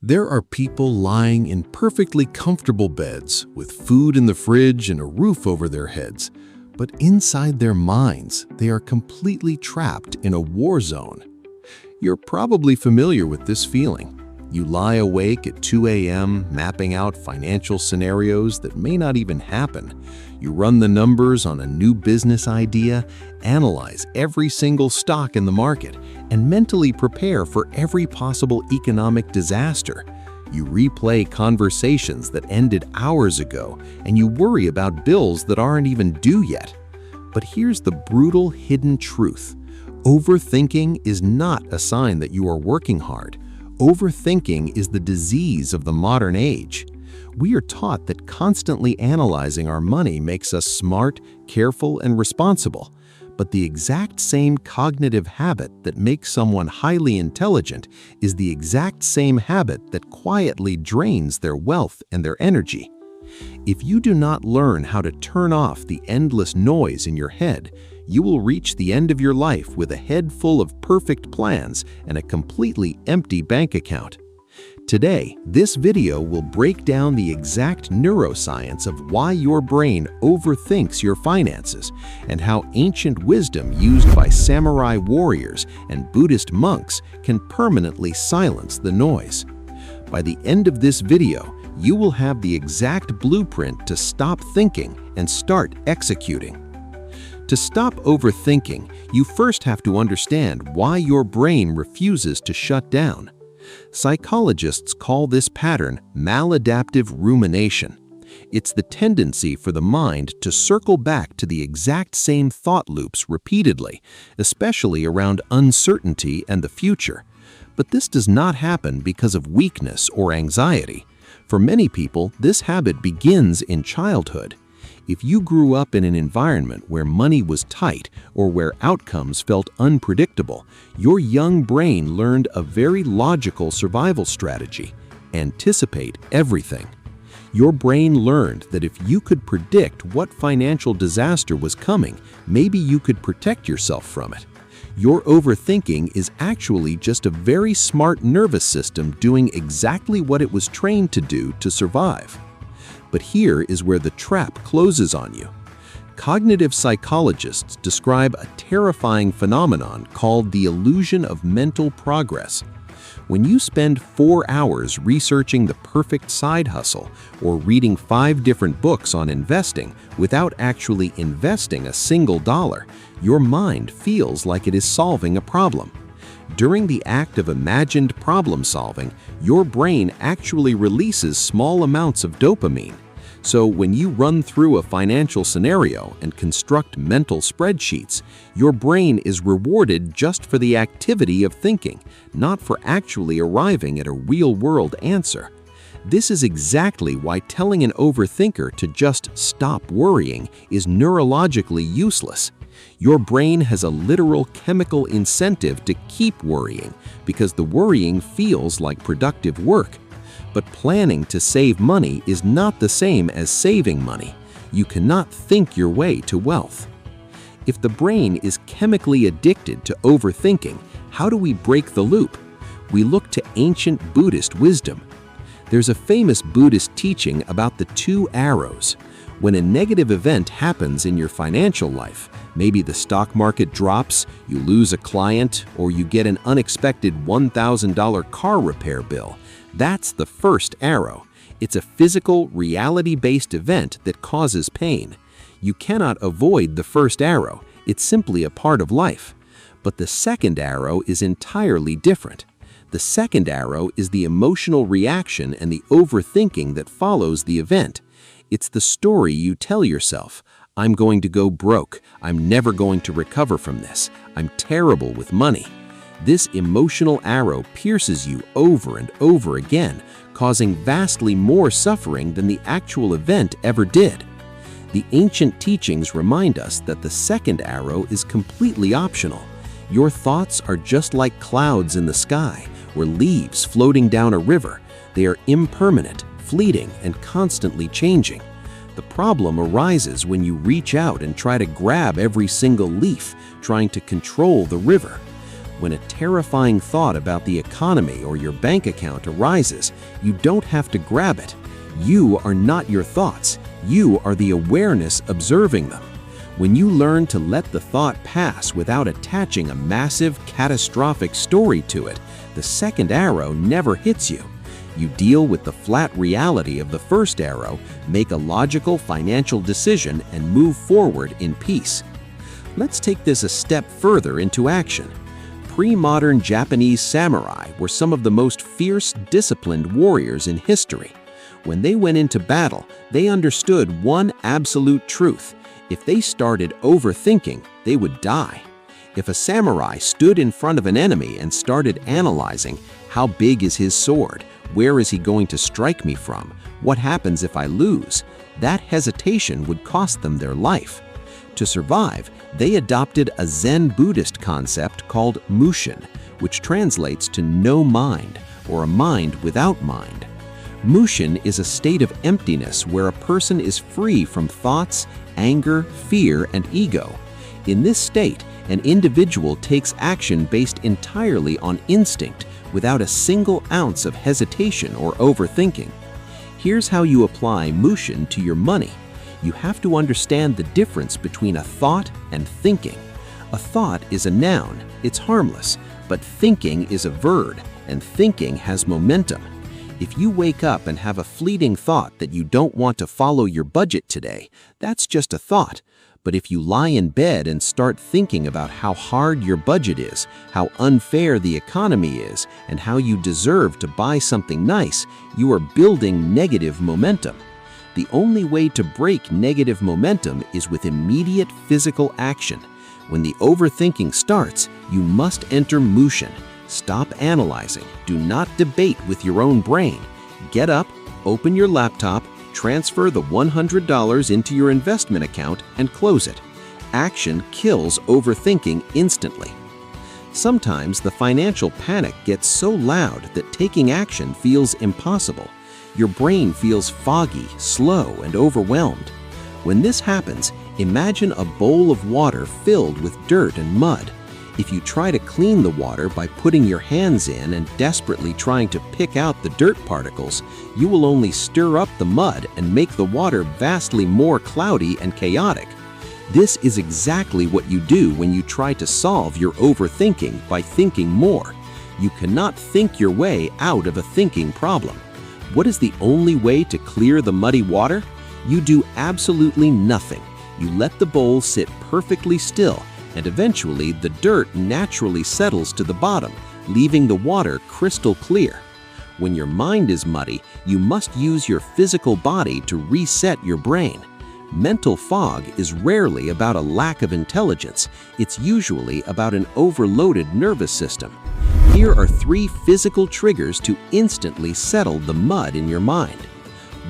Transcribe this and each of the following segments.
There are people lying in perfectly comfortable beds with food in the fridge and a roof over their heads, but inside their minds, they are completely trapped in a war zone. You're probably familiar with this feeling. You lie awake at 2 a.m. mapping out financial scenarios that may not even happen. You run the numbers on a new business idea, analyze every single stock in the market, and mentally prepare for every possible economic disaster. You replay conversations that ended hours ago, and you worry about bills that aren't even due yet. But here's the brutal hidden truth. Overthinking is not a sign that you are working hard. Overthinking is the disease of the modern age. We are taught that constantly analyzing our money makes us smart, careful, and responsible. But the exact same cognitive habit that makes someone highly intelligent is the exact same habit that quietly drains their wealth and their energy. If you do not learn how to turn off the endless noise in your head, you will reach the end of your life with a head full of perfect plans and a completely empty bank account. Today, this video will break down the exact neuroscience of why your brain overthinks your finances and how ancient wisdom used by samurai warriors and Buddhist monks can permanently silence the noise. By the end of this video, you will have the exact blueprint to stop thinking and start executing. To stop overthinking, you first have to understand why your brain refuses to shut down. Psychologists call this pattern maladaptive rumination. It's the tendency for the mind to circle back to the exact same thought loops repeatedly, especially around uncertainty and the future. But this does not happen because of weakness or anxiety. For many people, this habit begins in childhood. If you grew up in an environment where money was tight or where outcomes felt unpredictable, your young brain learned a very logical survival strategy: anticipate everything. Your brain learned that if you could predict what financial disaster was coming, maybe you could protect yourself from it. Your overthinking is actually just a very smart nervous system doing exactly what it was trained to do to survive. But here is where the trap closes on you. Cognitive psychologists describe a terrifying phenomenon called the illusion of mental progress. When you spend 4 hours researching the perfect side hustle or reading 5 different books on investing without actually investing a single dollar, your mind feels like it is solving a problem. During the act of imagined problem solving, your brain actually releases small amounts of dopamine. So when you run through a financial scenario and construct mental spreadsheets, your brain is rewarded just for the activity of thinking, not for actually arriving at a real-world answer. This is exactly why telling an overthinker to just stop worrying is neurologically useless. Your brain has a literal chemical incentive to keep worrying because the worrying feels like productive work. But planning to save money is not the same as saving money. You cannot think your way to wealth. If the brain is chemically addicted to overthinking, how do we break the loop? We look to ancient Buddhist wisdom. There's a famous Buddhist teaching about the 2 arrows. When a negative event happens in your financial life, maybe the stock market drops, you lose a client, or you get an unexpected $1,000 car repair bill, that's the first arrow. It's a physical, reality-based event that causes pain. You cannot avoid the first arrow. It's simply a part of life. But the second arrow is entirely different. The second arrow is the emotional reaction and the overthinking that follows the event. It's the story you tell yourself. I'm going to go broke. I'm never going to recover from this. I'm terrible with money. This emotional arrow pierces you over and over again, causing vastly more suffering than the actual event ever did. The ancient teachings remind us that the second arrow is completely optional. Your thoughts are just like clouds in the sky or leaves floating down a river. They are impermanent, fleeting, and constantly changing. The problem arises when you reach out and try to grab every single leaf, trying to control the river. When a terrifying thought about the economy or your bank account arises, you don't have to grab it. You are not your thoughts. You are the awareness observing them. When you learn to let the thought pass without attaching a massive, catastrophic story to it, the second arrow never hits you. You deal with the flat reality of the first arrow, make a logical financial decision, and move forward in peace. Let's take this a step further into action. Pre-modern Japanese samurai were some of the most fierce, disciplined warriors in history. When they went into battle, they understood one absolute truth. If they started overthinking, they would die. If a samurai stood in front of an enemy and started analyzing, how big is his sword? Where is he going to strike me from? What happens if I lose? That hesitation would cost them their life. To survive, they adopted a Zen Buddhist concept called Mushin, which translates to no mind, or a mind without mind. Mushin is a state of emptiness where a person is free from thoughts, anger, fear, and ego. In this state, an individual takes action based entirely on instinct, without a single ounce of hesitation or overthinking. Here's how you apply Mushin to your money. You have to understand the difference between a thought and thinking. A thought is a noun, it's harmless, but thinking is a verb, and thinking has momentum. If you wake up and have a fleeting thought that you don't want to follow your budget today, that's just a thought. But if you lie in bed and start thinking about how hard your budget is, how unfair the economy is, and how you deserve to buy something nice, you are building negative momentum. The only way to break negative momentum is with immediate physical action. When the overthinking starts, you must enter Mushin. Stop analyzing. Do not debate with your own brain. Get up, open your laptop, transfer the $100 into your investment account, and close it. Action kills overthinking instantly. Sometimes the financial panic gets so loud that taking action feels impossible. Your brain feels foggy, slow, and overwhelmed. When this happens, imagine a bowl of water filled with dirt and mud. If you try to clean the water by putting your hands in and desperately trying to pick out the dirt particles, you will only stir up the mud and make the water vastly more cloudy and chaotic. This is exactly what you do when you try to solve your overthinking by thinking more. You cannot think your way out of a thinking problem. What is the only way to clear the muddy water? You do absolutely nothing. You let the bowl sit perfectly still, and eventually the dirt naturally settles to the bottom, leaving the water crystal clear. When your mind is muddy, you must use your physical body to reset your brain. Mental fog is rarely about a lack of intelligence. It's usually about an overloaded nervous system. Here are 3 physical triggers to instantly settle the mud in your mind.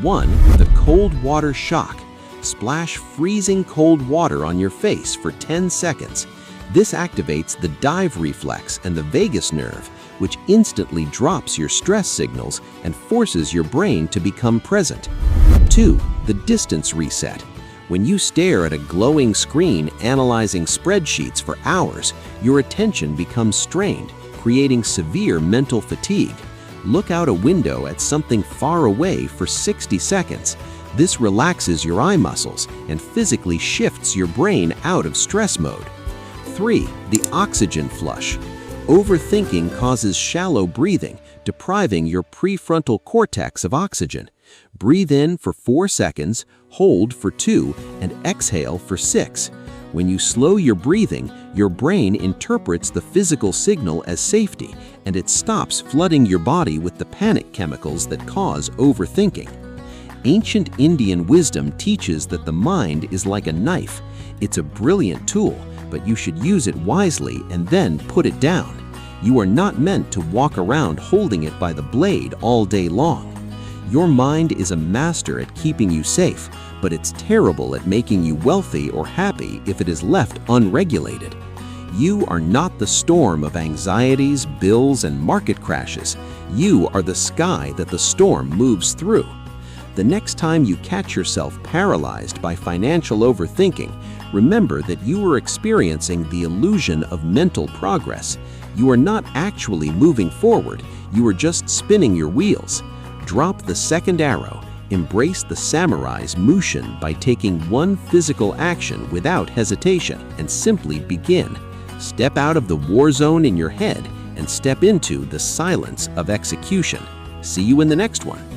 1. The cold water shock. Splash freezing cold water on your face for 10 seconds. This activates the dive reflex and the vagus nerve, which instantly drops your stress signals and forces your brain to become present. 2. The distance reset. When you stare at a glowing screen analyzing spreadsheets for hours, your attention becomes strained, creating severe mental fatigue. Look out a window at something far away for 60 seconds. This relaxes your eye muscles and physically shifts your brain out of stress mode. 3. The oxygen flush. Overthinking causes shallow breathing, depriving your prefrontal cortex of oxygen. Breathe in for 4 seconds, hold for 2, and exhale for 6. When you slow your breathing, your brain interprets the physical signal as safety, and it stops flooding your body with the panic chemicals that cause overthinking. Ancient Indian wisdom teaches that the mind is like a knife. It's a brilliant tool, but you should use it wisely and then put it down. You are not meant to walk around holding it by the blade all day long. Your mind is a master at keeping you safe, but it's terrible at making you wealthy or happy if it is left unregulated. You are not the storm of anxieties, bills, and market crashes. You are the sky that the storm moves through. The next time you catch yourself paralyzed by financial overthinking, remember that you are experiencing the illusion of mental progress. You are not actually moving forward, you are just spinning your wheels. Drop the second arrow. Embrace the samurai's Mushin by taking one physical action without hesitation and simply begin. Step out of the war zone in your head and step into the silence of execution. See you in the next one.